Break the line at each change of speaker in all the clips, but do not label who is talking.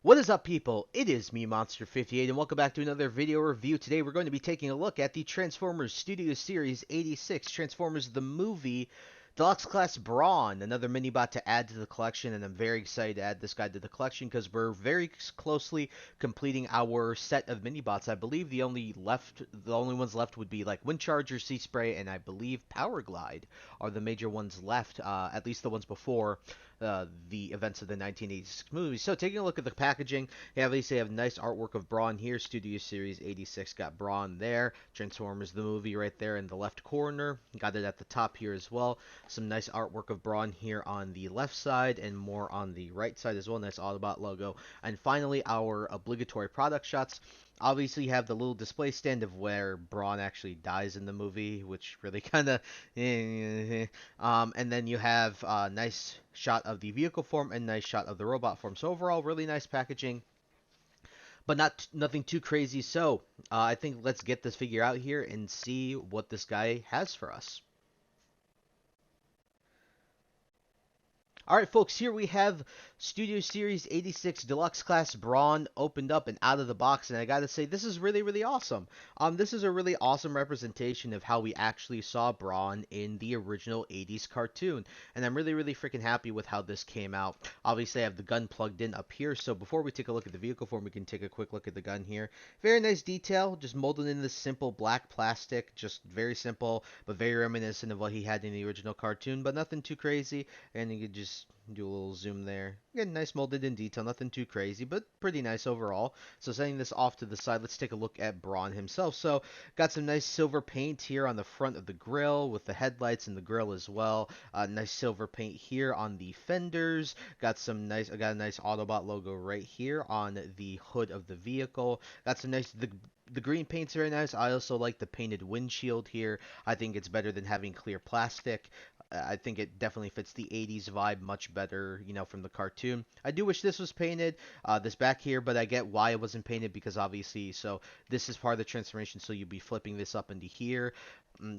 What is up, people? It is me, Monster58, and welcome back to another video review. Today we're going to be taking a look at the Transformers Studio Series 86, Transformers the Movie, Deluxe Class Brawn, another Minibot to add to the collection, and I'm very excited to add this guy to the collection because we're very closely completing our set of Minibots. I believe the only ones left would be like Windcharger, Sea Spray, and I believe Power Glide are the major ones left, at least the ones before the events of the 1986 movie. So taking a look at the packaging, you obviously have nice artwork of Brawn here. Studio Series 86 got Brawn there. Transformers the movie right there in the left corner. Got it at the top here as well. Some nice artwork of Brawn here on the left side and more on the right side as well. Nice Autobot logo. And finally, our obligatory product shots. Obviously, you have the little display stand of where Brawn actually dies in the movie, which really kind of. And then you have a nice shot of the vehicle form and nice shot of the robot form. So overall, really nice packaging, but nothing too crazy. So I think let's get this figure out here and see what this guy has for us. Alright folks, here we have Studio Series 86 Deluxe Class Brawn opened up and out of the box, and I gotta say, this is really, really awesome. This is a really awesome representation of how we actually saw Brawn in the original 80s cartoon, and I'm really, really freaking happy with how this came out. Obviously, I have the gun plugged in up here, so before we take a look at the vehicle form, we can take a quick look at the gun here. Very nice detail, just molded in this simple black plastic, just very simple, but very reminiscent of what he had in the original cartoon, but nothing too crazy, and you can just do a little zoom there. Again, nice molded in detail, nothing too crazy, but pretty nice overall. So setting this off to the side, let's take a look at Brawn himself. So got some nice silver paint here on the front of the grille with the headlights and the grille as well. Nice silver paint here on the fenders. Got a nice Autobot logo right here on the hood of the vehicle. Got some nice the green paint's very nice. I also like the painted windshield here. I think it's better than having clear plastic. I think it definitely fits the 80s vibe much better, from the cartoon. I do wish this was painted, this back here, but I get why it wasn't painted because obviously, so this is part of the transformation, so you'll be flipping this up into here.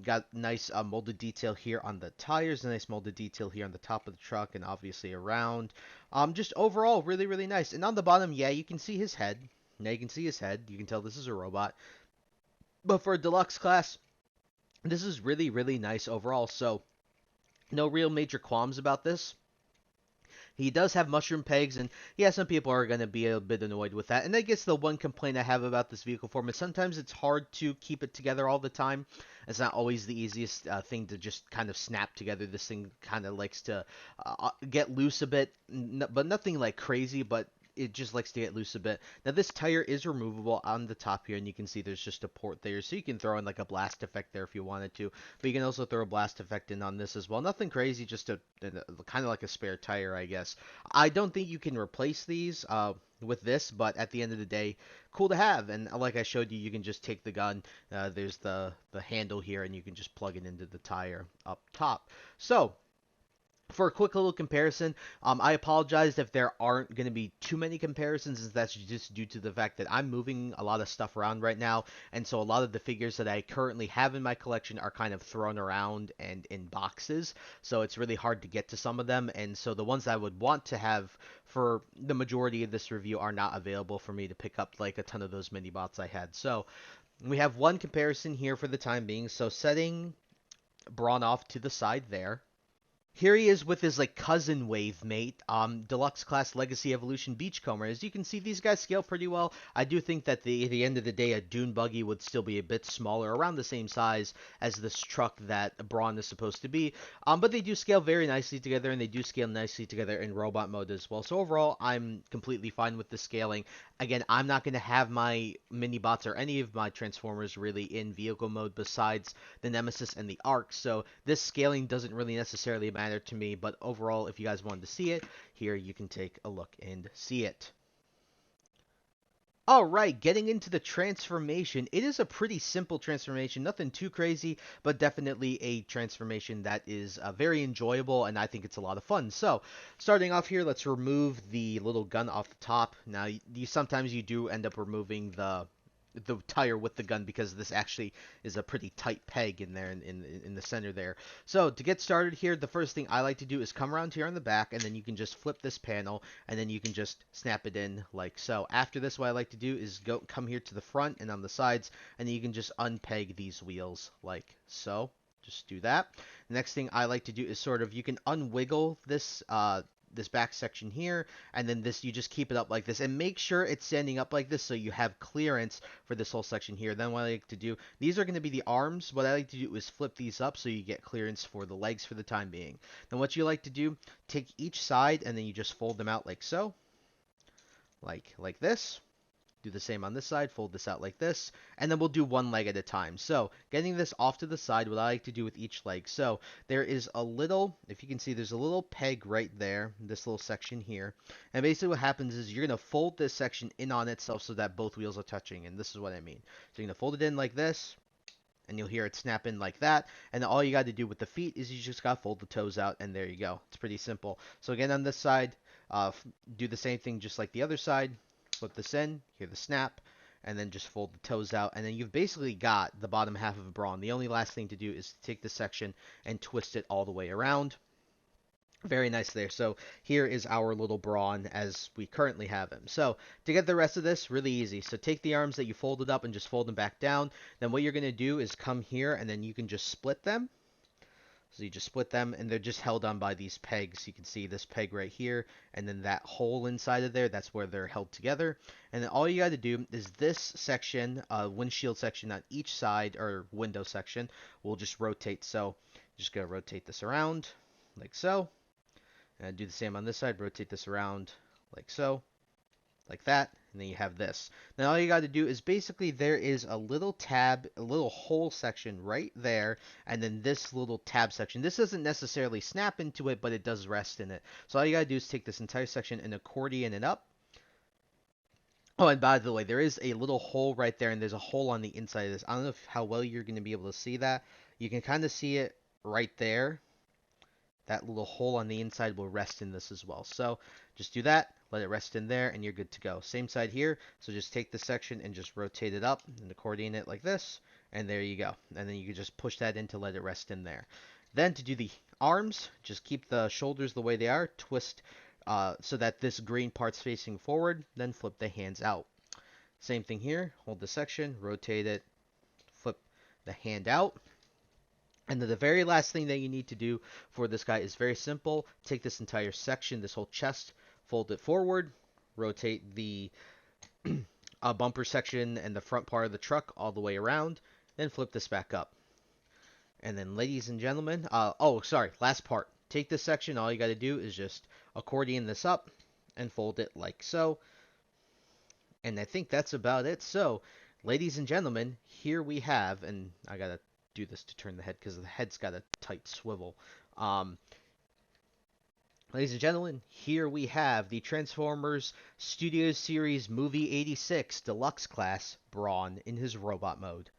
Got nice molded detail here on the tires, a nice molded detail here on the top of the truck, and obviously around. Just overall, really, really nice. And on the bottom, yeah, you can see his head. Now you can see his head. You can tell this is a robot. But for a deluxe class, this is really, really nice overall. So no real major qualms about this. He does have mushroom pegs, and yeah, some people are going to be a bit annoyed with that. And I guess the one complaint I have about this vehicle form is sometimes it's hard to keep it together all the time. It's not always the easiest thing to just kind of snap together. This thing kind of likes to get loose a bit, but nothing like crazy, but it just likes to get loose a bit. Now this tire is removable on the top here, and you can see there's just a port there, so you can throw in like a blast effect there if you wanted to, but you can also throw a blast effect in on this as well. Nothing crazy, just a kind of like a spare tire, I guess. I don't think you can replace these with this, but at the end of the day, cool to have. And like I showed you, you can just take the gun, there's the handle here, and you can just plug it into the tire up top. So for a quick little comparison, I apologize if there aren't going to be too many comparisons, as that's just due to the fact that I'm moving a lot of stuff around right now, and so a lot of the figures that I currently have in my collection are kind of thrown around and in boxes, so it's really hard to get to some of them, and so the ones I would want to have for the majority of this review are not available for me to pick up like a ton of those mini bots I had. So we have one comparison here for the time being, so setting Brawn off to the side there. Here he is with his like cousin wave mate, Deluxe Class Legacy Evolution Beachcomber. As you can see, these guys scale pretty well. I do think that at the end of the day, a dune buggy would still be a bit smaller, around the same size as this truck that Brawn is supposed to be. But they do scale very nicely together, and they do scale nicely together in robot mode as well. So overall, I'm completely fine with the scaling. Again, I'm not going to have my mini bots or any of my Transformers really in vehicle mode besides the Nemesis and the Arc. So this scaling doesn't really necessarily matter to me, but overall, if you guys wanted to see it, here you can take a look and see it. Alright, getting into the transformation. It is a pretty simple transformation, nothing too crazy, but definitely a transformation that is very enjoyable, and I think it's a lot of fun. So, starting off here, let's remove the little gun off the top. Now, sometimes you do end up removing the the tire with the gun, because this actually is a pretty tight peg in there in the center there. So to get started here, the first thing I like to do is come around here on the back, and then you can just flip this panel, and then you can just snap it in like so. After this, what I like to do is come here to the front and on the sides, and then you can just unpeg these wheels like so. Just do that. The next thing I like to do is sort of, you can unwiggle this back section here, and then this, you just keep it up like this, and make sure it's standing up like this so you have clearance for this whole section here. Then what I like to do, these are going to be the arms. What I like to do is flip these up so you get clearance for the legs for the time being. Then what you like to do, take each side and then you just fold them out like so, like this. Do the same on this side, fold this out like this, and then we'll do one leg at a time. So getting this off to the side, what I like to do with each leg. So there is a little, if you can see, there's a little peg right there, this little section here. And basically what happens is you're going to fold this section in on itself so that both wheels are touching, and this is what I mean. So you're going to fold it in like this, and you'll hear it snap in like that. And all you got to do with the feet is you just got to fold the toes out, and there you go. It's pretty simple. So again, on this side, do the same thing just like the other side. Flip this in, hear the snap, and then just fold the toes out, and then you've basically got the bottom half of a Brawn. The only last thing to do is to take this section and twist it all the way around. Very nice there. So here is our little Brawn as we currently have him. So to get the rest of this, really easy. So take the arms that you folded up and just fold them back down. Then what you're going to do is come here, and then you can just split them. So you just split them, and they're just held on by these pegs. You can see this peg right here, and then that hole inside of there, that's where they're held together. And then all you got to do is this section, windshield section on each side, or window section, will just rotate. So just going to rotate this around, like so. And do the same on this side, rotate this around, like so. Like that, and then you have this. Now all you got to do is basically, there is a little tab, a little hole section right there, and then this little tab section. This doesn't necessarily snap into it, but it does rest in it. So all you got to do is take this entire section and accordion it up. Oh, and by the way, there is a little hole right there, and there's a hole on the inside of this. I don't know how well you're going to be able to see that. You can kind of see it right there. That little hole on the inside will rest in this as well. So just do that, let it rest in there, and you're good to go. Same side here. So just take this section and just rotate it up and accordion it like this, and there you go. And then you can just push that in to let it rest in there. Then to do the arms, just keep the shoulders the way they are, twist so that this green part's facing forward, then flip the hands out. Same thing here, hold the section, rotate it, flip the hand out. And then the very last thing that you need to do for this guy is very simple. Take this entire section, this whole chest, fold it forward, rotate the bumper section and the front part of the truck all the way around, then flip this back up. And then, ladies and gentlemen, last part. Take this section, all you got to do is just accordion this up and fold it like so. And I think that's about it. So, ladies and gentlemen, here we have, and I got to do this to turn the head because the head's got a tight swivel. Ladies and gentlemen, here we have the Transformers Studio Series Movie 86 Deluxe Class Brawn in his robot mode.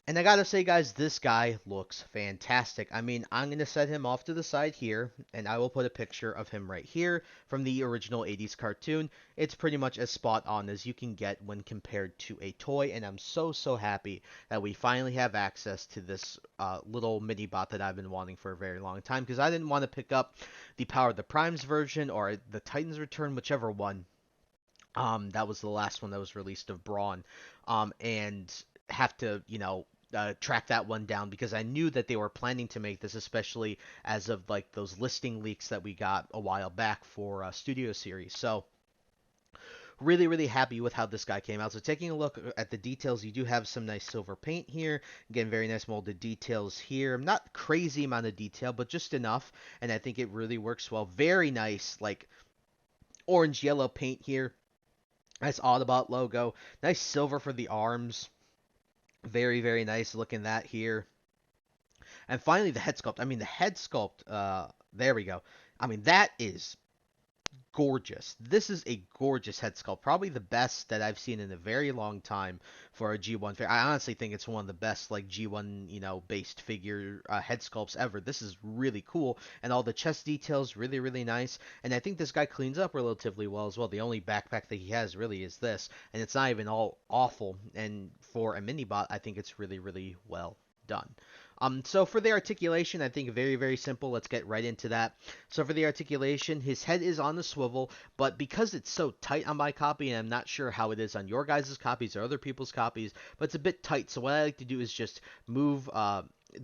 And I gotta say, guys, this guy looks fantastic. I mean, I'm gonna set him off to the side here, and I will put a picture of him right here from the original 80s cartoon. It's pretty much as spot on as you can get when compared to a toy, and I'm so happy that we finally have access to this little Minibot that I've been wanting for a very long time, because I didn't want to pick up the Power of the Primes version or the Titans Return, whichever one. That was the last one that was released of Brawn, and have to, track that one down, because I knew that they were planning to make this, especially as of like those listing leaks that we got a while back for Studio Series. So really happy with how this guy came out. So taking a look at the details, you do have some nice silver paint here. Again, very nice molded details here. Not crazy amount of detail, but just enough, and I think it really works well. Very nice, like orange yellow paint here. Nice Autobot logo. Nice silver for the arms. Very nice looking that here. And finally, the head sculpt. I mean, the head sculpt, there we go. I mean, that is gorgeous. This is a gorgeous head sculpt. Probably the best that I've seen in a very long time for a G1 figure. I honestly think it's one of the best like G1, based figure head sculpts ever. This is really cool, and all the chest details really nice. And I think this guy cleans up relatively well as well. The only backpack that he has really is this, and it's not even all awful. And for a Minibot, I think it's really well done. So for the articulation, I think very simple. Let's get right into that. So for the articulation, his head is on the swivel, but because it's so tight on my copy, and I'm not sure how it is on your guys' copies or other people's copies, but it's a bit tight. So what I like to do is just move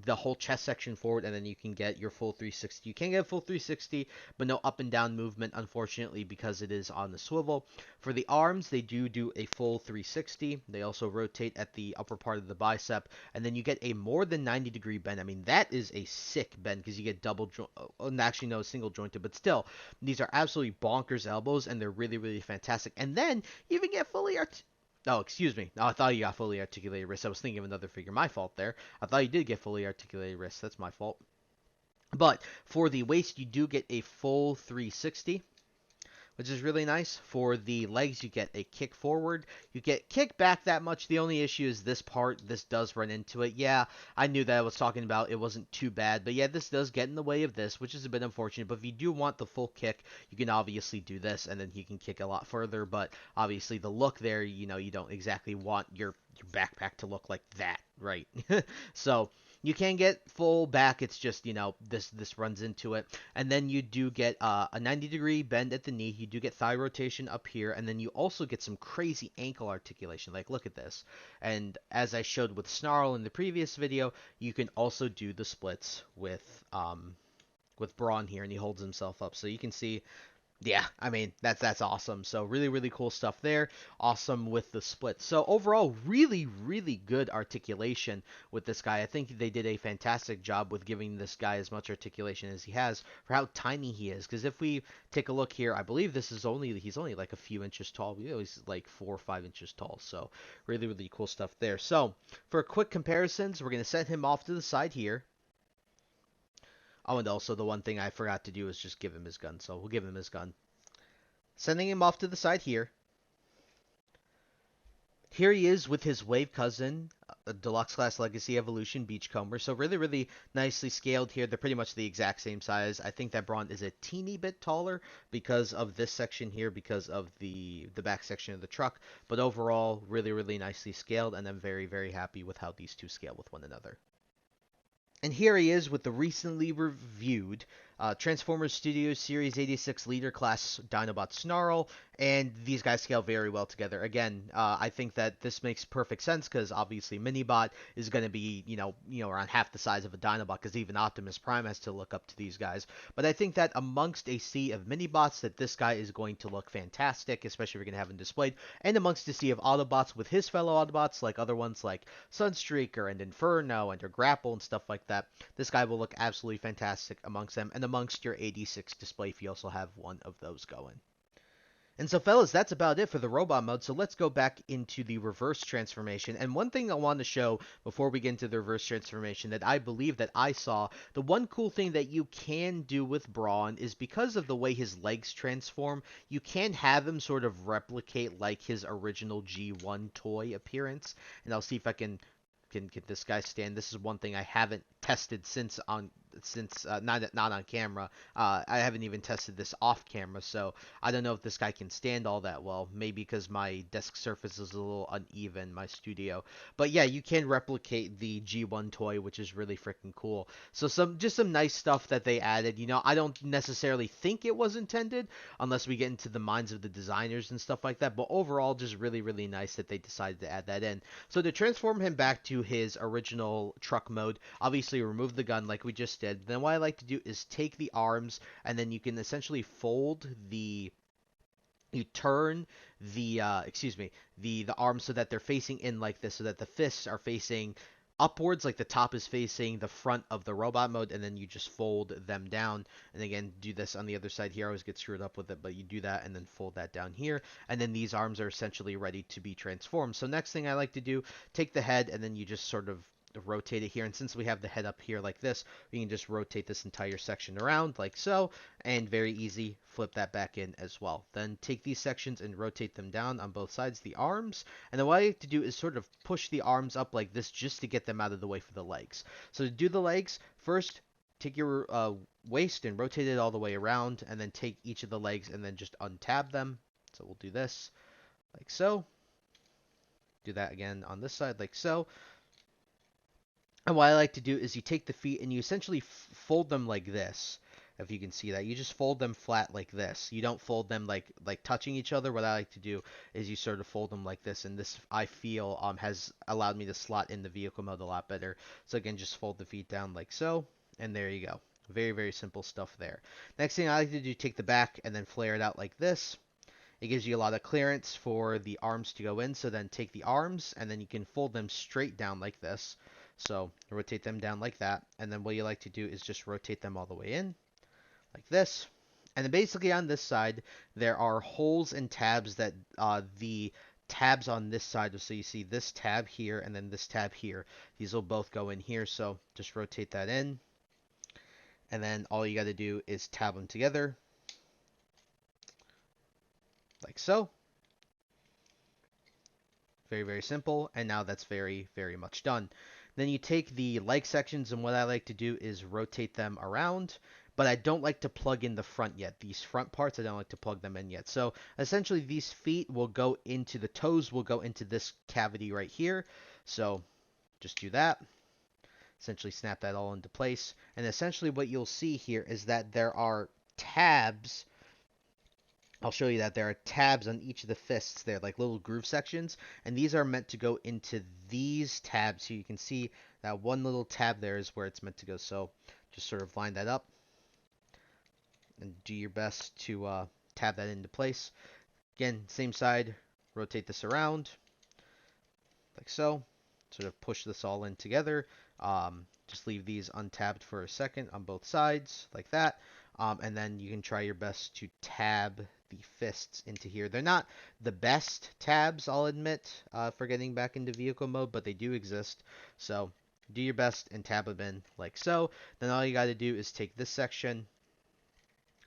the whole chest section forward, and then you can get your full 360. You can get a full 360, but no up and down movement, unfortunately, because it is on the swivel. For the arms, they do a full 360. They also rotate at the upper part of the bicep, and then you get a more than 90-degree bend. I mean, that is a sick bend because you get double joint, actually no, single jointed, but still, these are absolutely bonkers elbows, and they're really fantastic. And then you even get fully Oh, excuse me. Oh, I thought you got fully articulated wrists. I was thinking of another figure. My fault there. I thought you did get fully articulated wrists. That's my fault. But for the waist, you do get a full 360, which is really nice. For the legs, you get a kick forward. You get kick back that much. The only issue is this part. This does run into it. Yeah, I knew that I was talking about. It wasn't too bad. But yeah, this does get in the way of this, which is a bit unfortunate. But if you do want the full kick, you can obviously do this, and then he can kick a lot further. But obviously, the look there, you don't exactly want your backpack to look like that, right? So you can get full back. It's just this runs into it, and then you do get a 90-degree bend at the knee. You do get thigh rotation up here, and then you also get some crazy ankle articulation. Like look at this, and as I showed with Snarl in the previous video, you can also do the splits with Brawn here, and he holds himself up, so you can see. Yeah, I mean that's awesome. So really cool stuff there. Awesome with the split. So overall, really good articulation with this guy. I think they did a fantastic job with giving this guy as much articulation as he has for how tiny he is. Because if we take a look here, I believe he's only like a few inches tall. He's like 4 or 5 inches tall. So really cool stuff there. So for quick comparisons, we're gonna set him off to the side here. Oh, and also the one thing I forgot to do is just give him his gun, so we'll give him his gun. Sending him off to the side here. Here he is with his wave cousin, Deluxe Class Legacy Evolution Beachcomber. So really nicely scaled here. They're pretty much the exact same size. I think that Brawn is a teeny bit taller because of this section here, because of the back section of the truck. But overall, really nicely scaled, and I'm very happy with how these two scale with one another. And here he is with the recently reviewed Transformers Studios Series 86 Leader Class Dinobot Snarl, and these guys scale very well together. Again, I think that this makes perfect sense because obviously Minibot is going to be, around half the size of a Dinobot because even Optimus Prime has to look up to these guys. But I think that amongst a sea of Minibots that this guy is going to look fantastic, especially if you're going to have him displayed, and amongst a sea of Autobots with his fellow Autobots, like other ones like Sunstreaker and Inferno and Grapple and stuff like that. This guy will look absolutely fantastic amongst them, and amongst your 86 display if you also have one of those going. And so, fellas, that's about it for the robot mode. So let's go back into the reverse transformation. And one thing I want to show before we get into the reverse transformation that I believe that I saw, the one cool thing that you can do with Brawn is because of the way his legs transform, you can have him sort of replicate like his original G1 toy appearance. And I'll see if I can get this guy stand. This is one thing I haven't tested since not on camera. I haven't even tested this off camera, so I don't know if this guy can stand all that well. Maybe because my desk surface is a little uneven, my studio. But yeah, you can replicate the G1 toy, which is really freaking cool. So some nice stuff that they added. I don't necessarily think it was intended unless we get into the minds of the designers and stuff like that. But overall, just really nice that they decided to add that in. So to transform him back to his original truck mode, obviously remove the gun like we just did. Then what I like to do is take the arms, and then you can essentially you turn the the arms so that they're facing in like this, so that the fists are facing upwards, like the top is facing the front of the robot mode, and then you just fold them down. And again, do this on the other side here. I always get screwed up with it, but you do that and then fold that down here, and then these arms are essentially ready to be transformed. So next thing I like to do, take the head, and then you just sort of rotate it here. And since we have the head up here like this, we can just rotate this entire section around like so, and very easy, flip that back in as well. Then take these sections and rotate them down on both sides, the arms. And then what I like to do is sort of push the arms up like this just to get them out of the way for the legs. So to do the legs, first take your waist and rotate it all the way around, and then take each of the legs and then just untab them. So we'll do this like so. Do that again on this side like so. And what I like to do is you take the feet and you essentially fold them like this. If you can see that, you just fold them flat like this. You don't fold them like touching each other. What I like to do is you sort of fold them like this, and this I feel has allowed me to slot in the vehicle mode a lot better. So again, just fold the feet down like so, and there you go. Very, very simple stuff there. Next thing I like to do, take the back and then flare it out like this. It gives you a lot of clearance for the arms to go in. So then take the arms and then you can fold them straight down like this. So rotate them down like that. And then what you like to do is just rotate them all the way in like this. And then basically on this side, there are holes and tabs that the tabs on this side. So you see this tab here and then this tab here. These will both go in here. So just rotate that in. And then all you got to do is tab them together like so. Very, very simple. And now that's very, very much done. Then you take the leg sections, and what I like to do is rotate them around, but I don't like to plug in the front yet. These front parts, I don't like to plug them in yet. So essentially these feet will go into the toes, will go into this cavity right here. So just do that. Essentially snap that all into place. And essentially what you'll see here is that there are tabs. I'll show you that there are tabs on each of the fists there, like little groove sections, and these are meant to go into these tabs. So you can see that one little tab there is where it's meant to go. So just sort of line that up and do your best to tab that into place. Again, same side, rotate this around like so. Sort of push this all in together. Just leave these untabbed for a second on both sides like that. And then you can try your best to tab the fists into here. They're not the best tabs, I'll admit, for getting back into vehicle mode, but they do exist. So do your best and tab them in like so. Then all you got to do is take this section.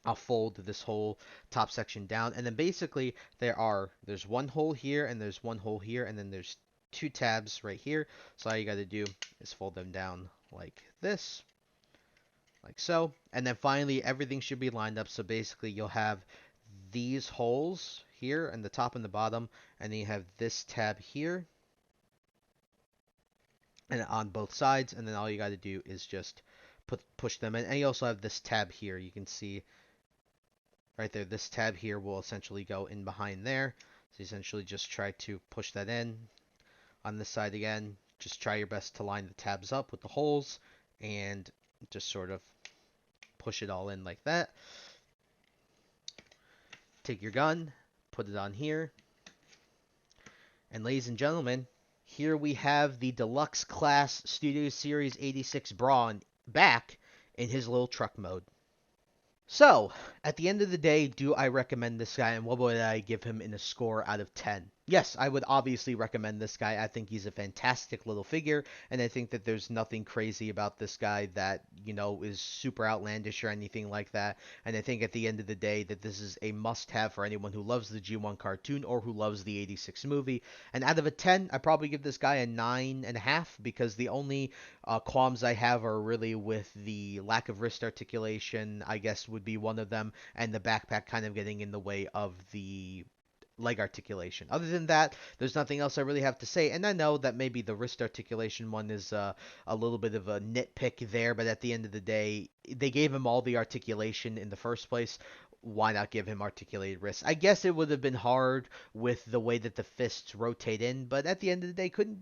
I'll fold this whole top section down. And then basically there's one hole here and there's one hole here and then there's two tabs right here. So all you got to do is fold them down like this. Like so. And then finally everything should be lined up. So basically you'll have these holes here in the top and the bottom, and then you have this tab here and on both sides, and then all you got to do is just push them in. And you also have this tab here. You can see right there, this tab here will essentially go in behind there. So essentially just try to push that in. On this side again, just try your best to line the tabs up with the holes and just sort of push it all in like that. Take your gun, put it on here, and ladies and gentlemen, here we have the Deluxe Class Studio Series 86 Brawn back in his little truck mode. So, at the end of the day, do I recommend this guy, and what would I give him in a score out of 10? Yes, I would obviously recommend this guy. I think he's a fantastic little figure, and I think that there's nothing crazy about this guy that, you know, is super outlandish or anything like that. And I think at the end of the day that this is a must-have for anyone who loves the G1 cartoon or who loves the 86 movie. And out of a 10, I probably give this guy a 9.5, because the only qualms I have are really with the lack of wrist articulation, I guess would be one of them, and the backpack kind of getting in the way of the leg articulation. Other than that, there's nothing else I really have to say. And I know that maybe the wrist articulation one is a little bit of a nitpick there, but at the end of the day, they gave him all the articulation in the first place. Why not give him articulated wrists? I guess it would have been hard with the way that the fists rotate in, but at the end of the day, could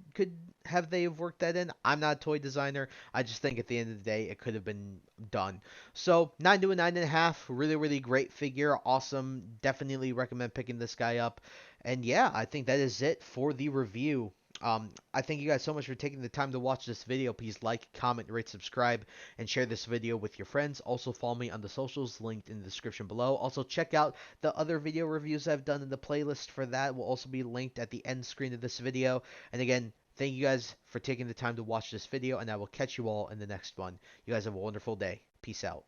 have they have worked that in? I'm not a toy designer. I just think at the end of the day, it could have been done. So 9 to a 9.5, really, really great figure, awesome. Definitely recommend picking this guy up. And yeah, I think that is it for the review. I thank you guys so much for taking the time to watch this video. Please like, comment, rate, subscribe, and share this video with your friends. Also follow me on the socials linked in the description below. Also check out the other video reviews I've done in the playlist for that. Will also be linked at the end screen of this video. And again, Thank you guys for taking the time to watch this video, and I will catch you all in the next one. You guys have a wonderful day. Peace out.